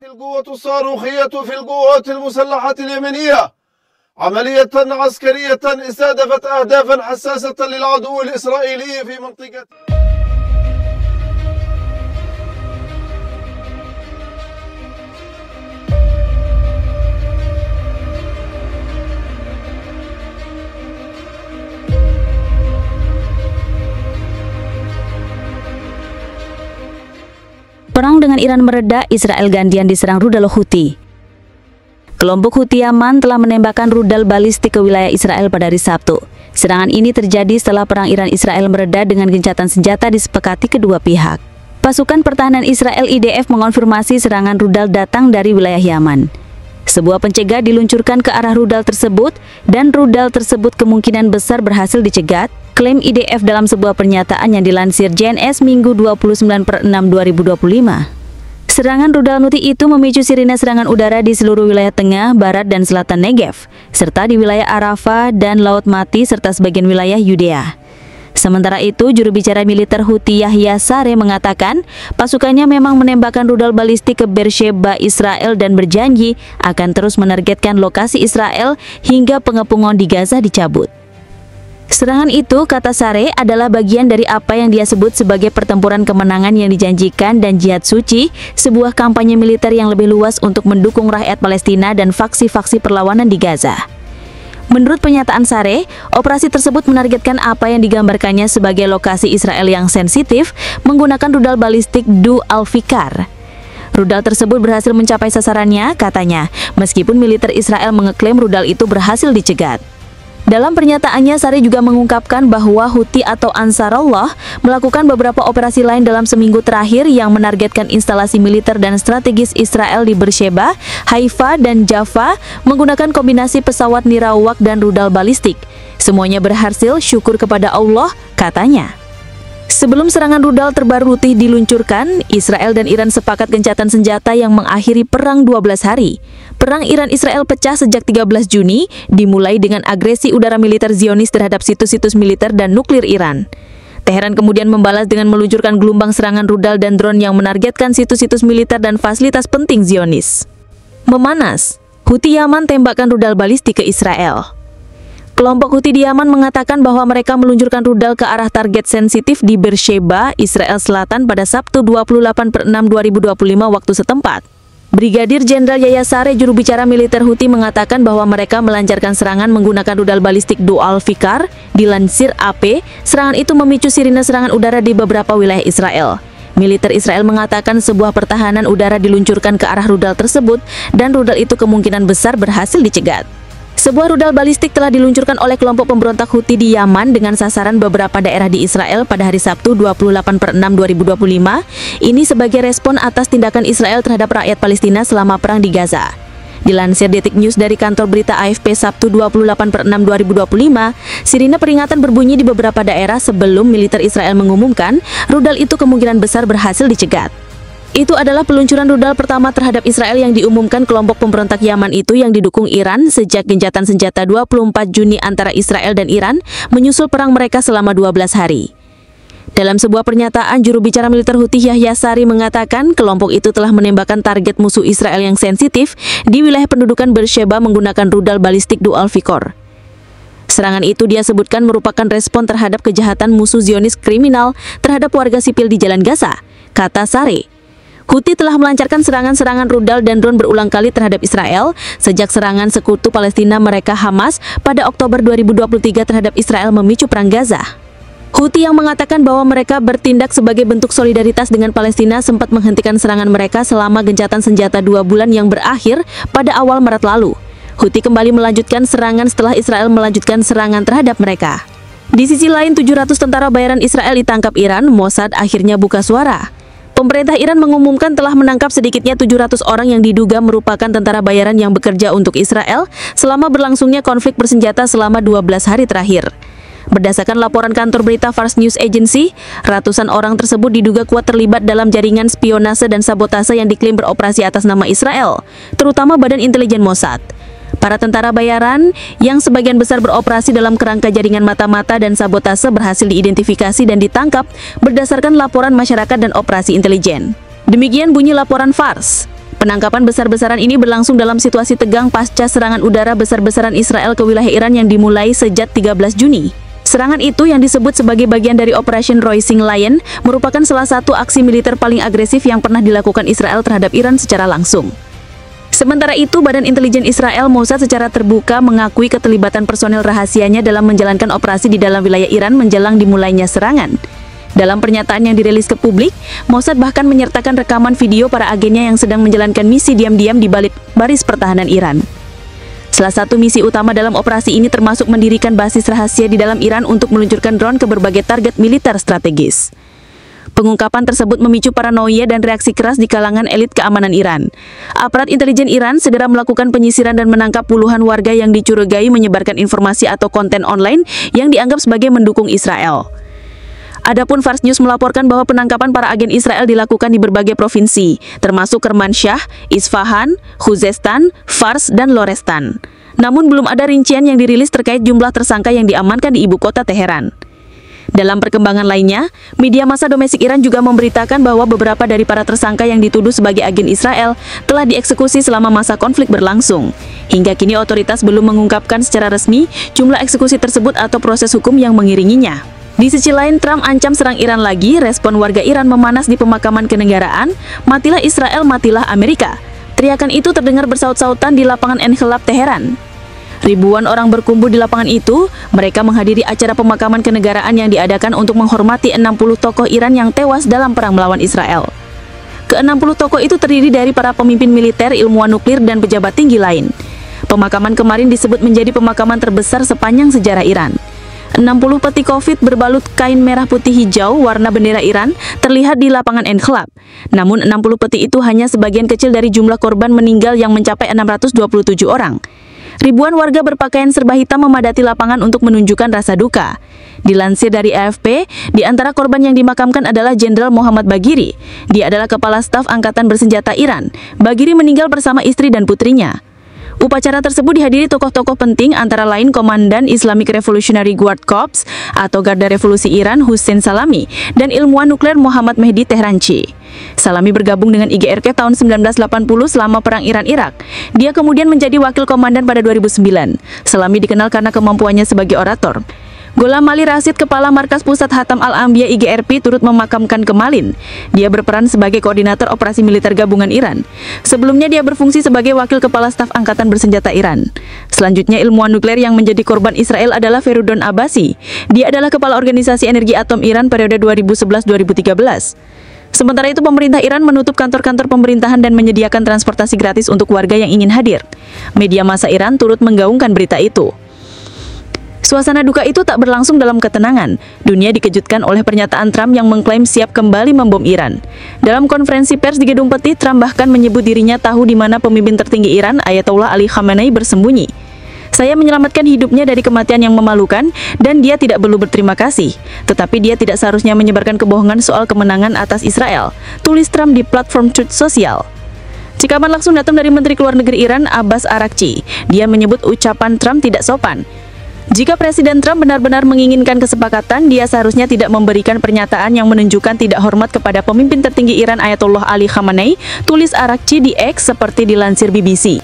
القوة الصاروخية في القوات المسلحة اليمنية عملية عسكرية استهدفت أهدافا حساسة للعدو الإسرائيلي في منطقة. Perang dengan Iran mereda, Israel gantian diserang rudal Houthi. Kelompok Houthi Yaman telah menembakkan rudal balistik ke wilayah Israel pada hari Sabtu. Serangan ini terjadi setelah perang Iran-Israel mereda dengan gencatan senjata disepakati kedua pihak. Pasukan pertahanan Israel IDF mengonfirmasi serangan rudal datang dari wilayah Yaman. Sebuah pencegah diluncurkan ke arah rudal tersebut dan rudal tersebut kemungkinan besar berhasil dicegat, klaim IDF dalam sebuah pernyataan yang dilansir JNS Minggu 29/6/2025. Serangan rudal Houthi itu memicu sirine serangan udara di seluruh wilayah tengah, barat, dan selatan Negev, serta di wilayah Arafah dan Laut Mati serta sebagian wilayah Yudea. Sementara itu, juru bicara militer Houthi Yahya Saree mengatakan pasukannya memang menembakkan rudal balistik ke Beersheba, Israel dan berjanji akan terus menargetkan lokasi Israel hingga pengepungan di Gaza dicabut. Serangan itu, kata Saree, adalah bagian dari apa yang dia sebut sebagai pertempuran kemenangan yang dijanjikan dan jihad suci, sebuah kampanye militer yang lebih luas untuk mendukung rakyat Palestina dan faksi-faksi perlawanan di Gaza. Menurut pernyataan Saree, operasi tersebut menargetkan apa yang digambarkannya sebagai lokasi Israel yang sensitif menggunakan rudal balistik Du Al-Fikar. Rudal tersebut berhasil mencapai sasarannya, katanya, meskipun militer Israel mengeklaim rudal itu berhasil dicegat. Dalam pernyataannya, Saree juga mengungkapkan bahwa Houthi atau Ansarullah melakukan beberapa operasi lain dalam seminggu terakhir yang menargetkan instalasi militer dan strategis Israel di Beersheba, Haifa, dan Jaffa menggunakan kombinasi pesawat nirawak dan rudal balistik. Semuanya berhasil, syukur kepada Allah, katanya. Sebelum serangan rudal terbaru Houthi diluncurkan, Israel dan Iran sepakat gencatan senjata yang mengakhiri perang 12 hari. Perang Iran-Israel pecah sejak 13 Juni, dimulai dengan agresi udara militer Zionis terhadap situs-situs militer dan nuklir Iran. Teheran kemudian membalas dengan meluncurkan gelombang serangan rudal dan drone yang menargetkan situs-situs militer dan fasilitas penting Zionis. Memanas, Houthi Yaman tembakkan rudal balistik ke Israel. Kelompok Houthi di Yaman mengatakan bahwa mereka meluncurkan rudal ke arah target sensitif di Beersheba, Israel Selatan pada Sabtu 28/6/2025 waktu setempat. Brigadir Jenderal Yahya Saree, juru bicara militer Houthi, mengatakan bahwa mereka melancarkan serangan menggunakan rudal balistik Du Al-Fikar. Dilansir AP, serangan itu memicu sirine serangan udara di beberapa wilayah Israel. Militer Israel mengatakan sebuah pertahanan udara diluncurkan ke arah rudal tersebut dan rudal itu kemungkinan besar berhasil dicegat. Sebuah rudal balistik telah diluncurkan oleh kelompok pemberontak Houthi di Yaman dengan sasaran beberapa daerah di Israel pada hari Sabtu 28/6/2025. Ini sebagai respon atas tindakan Israel terhadap rakyat Palestina selama perang di Gaza. Dilansir Detik News dari kantor berita AFP Sabtu 28/6/2025, sirine peringatan berbunyi di beberapa daerah sebelum militer Israel mengumumkan rudal itu kemungkinan besar berhasil dicegat. Itu adalah peluncuran rudal pertama terhadap Israel yang diumumkan kelompok pemberontak Yaman itu yang didukung Iran sejak gencatan senjata 24 Juni antara Israel dan Iran menyusul perang mereka selama 12 hari. Dalam sebuah pernyataan, juru bicara militer Houthi Yahya Saree mengatakan kelompok itu telah menembakkan target musuh Israel yang sensitif di wilayah pendudukan Beersheba menggunakan rudal balistik Du Al-Fikar. Serangan itu dia sebutkan merupakan respon terhadap kejahatan musuh Zionis kriminal terhadap warga sipil di Jalan Gaza, kata Saree. Houthi telah melancarkan serangan-serangan rudal dan drone berulang kali terhadap Israel sejak serangan sekutu Palestina mereka Hamas pada Oktober 2023 terhadap Israel memicu perang Gaza. Houthi yang mengatakan bahwa mereka bertindak sebagai bentuk solidaritas dengan Palestina sempat menghentikan serangan mereka selama gencatan senjata 2 bulan yang berakhir pada awal Maret lalu. Houthi kembali melanjutkan serangan setelah Israel melanjutkan serangan terhadap mereka. Di sisi lain, 700 tentara bayaran Israel ditangkap Iran. Mossad akhirnya buka suara. Pemerintah Iran mengumumkan telah menangkap sedikitnya 700 orang yang diduga merupakan tentara bayaran yang bekerja untuk Israel selama berlangsungnya konflik bersenjata selama 12 hari terakhir. Berdasarkan laporan kantor berita Fars News Agency, ratusan orang tersebut diduga kuat terlibat dalam jaringan spionase dan sabotase yang diklaim beroperasi atas nama Israel, terutama Badan Intelijen Mossad. Para tentara bayaran yang sebagian besar beroperasi dalam kerangka jaringan mata-mata dan sabotase berhasil diidentifikasi dan ditangkap berdasarkan laporan masyarakat dan operasi intelijen. Demikian bunyi laporan Fars. Penangkapan besar-besaran ini berlangsung dalam situasi tegang pasca serangan udara besar-besaran Israel ke wilayah Iran yang dimulai sejak 13 Juni. Serangan itu yang disebut sebagai bagian dari Operation Rising Lion merupakan salah satu aksi militer paling agresif yang pernah dilakukan Israel terhadap Iran secara langsung. Sementara itu, Badan Intelijen Israel Mossad secara terbuka mengakui keterlibatan personel rahasianya dalam menjalankan operasi di dalam wilayah Iran menjelang dimulainya serangan. Dalam pernyataan yang dirilis ke publik, Mossad bahkan menyertakan rekaman video para agennya yang sedang menjalankan misi diam-diam di balik baris pertahanan Iran. Salah satu misi utama dalam operasi ini termasuk mendirikan basis rahasia di dalam Iran untuk meluncurkan drone ke berbagai target militer strategis. Pengungkapan tersebut memicu paranoia dan reaksi keras di kalangan elit keamanan Iran. Aparat intelijen Iran segera melakukan penyisiran dan menangkap puluhan warga yang dicurigai menyebarkan informasi atau konten online yang dianggap sebagai mendukung Israel. Adapun Fars News melaporkan bahwa penangkapan para agen Israel dilakukan di berbagai provinsi, termasuk Kermansyah, Isfahan, Khuzestan, Fars, dan Lorestan. Namun belum ada rincian yang dirilis terkait jumlah tersangka yang diamankan di ibu kota Teheran. Dalam perkembangan lainnya, media massa domestik Iran juga memberitakan bahwa beberapa dari para tersangka yang dituduh sebagai agen Israel telah dieksekusi selama masa konflik berlangsung. Hingga kini otoritas belum mengungkapkan secara resmi jumlah eksekusi tersebut atau proses hukum yang mengiringinya. Di sisi lain, Trump ancam serang Iran lagi. Respon warga Iran memanas di pemakaman kenegaraan, "Matilah Israel, matilah Amerika." Teriakan itu terdengar bersaut-sautan di lapangan Engelab, Teheran. Ribuan orang berkumpul di lapangan itu. Mereka menghadiri acara pemakaman kenegaraan yang diadakan untuk menghormati 60 tokoh Iran yang tewas dalam perang melawan Israel. Ke-60 tokoh itu terdiri dari para pemimpin militer, ilmuwan nuklir, dan pejabat tinggi lain. Pemakaman kemarin disebut menjadi pemakaman terbesar sepanjang sejarah Iran. 60 peti kofit berbalut kain merah putih hijau warna bendera Iran terlihat di lapangan Engelab. Namun 60 peti itu hanya sebagian kecil dari jumlah korban meninggal yang mencapai 627 orang. Ribuan warga berpakaian serba hitam memadati lapangan untuk menunjukkan rasa duka. Dilansir dari AFP, di antara korban yang dimakamkan adalah Jenderal Muhammad Bagheri. Dia adalah kepala staf angkatan bersenjata Iran. Bagheri meninggal bersama istri dan putrinya. Upacara tersebut dihadiri tokoh-tokoh penting antara lain Komandan Islamic Revolutionary Guard Corps atau Garda Revolusi Iran Hussein Salami dan ilmuwan nuklir Mohammad Mehdi Tehranchi. Salami bergabung dengan IGRK tahun 1980 selama Perang Iran-Irak. Dia kemudian menjadi wakil komandan pada 2009. Salami dikenal karena kemampuannya sebagai orator. Gholam Ali Rashid, Kepala Markas Pusat Hatam Al-Anbiya IGRP, turut memakamkan Kemalin. Dia berperan sebagai koordinator operasi militer gabungan Iran. Sebelumnya dia berfungsi sebagai wakil kepala staf angkatan bersenjata Iran. Selanjutnya, ilmuwan nuklir yang menjadi korban Israel adalah Feridun Abbasi. Dia adalah kepala organisasi energi atom Iran periode 2011-2013. Sementara itu, pemerintah Iran menutup kantor-kantor pemerintahan dan menyediakan transportasi gratis untuk warga yang ingin hadir. Media massa Iran turut menggaungkan berita itu. Suasana duka itu tak berlangsung dalam ketenangan. Dunia dikejutkan oleh pernyataan Trump yang mengklaim siap kembali membom Iran. Dalam konferensi pers di Gedung Putih, Trump bahkan menyebut dirinya tahu di mana pemimpin tertinggi Iran, Ayatollah Ali Khamenei, bersembunyi. "Saya menyelamatkan hidupnya dari kematian yang memalukan dan dia tidak perlu berterima kasih. Tetapi dia tidak seharusnya menyebarkan kebohongan soal kemenangan atas Israel," tulis Trump di platform Truth Social. Cikaman langsung datang dari Menteri Luar Negeri Iran, Abbas Araghchi. Dia menyebut ucapan Trump tidak sopan. Jika Presiden Trump benar-benar menginginkan kesepakatan, dia seharusnya tidak memberikan pernyataan yang menunjukkan tidak hormat kepada pemimpin tertinggi Iran Ayatollah Ali Khamenei, tulis Araghchi di X seperti dilansir BBC.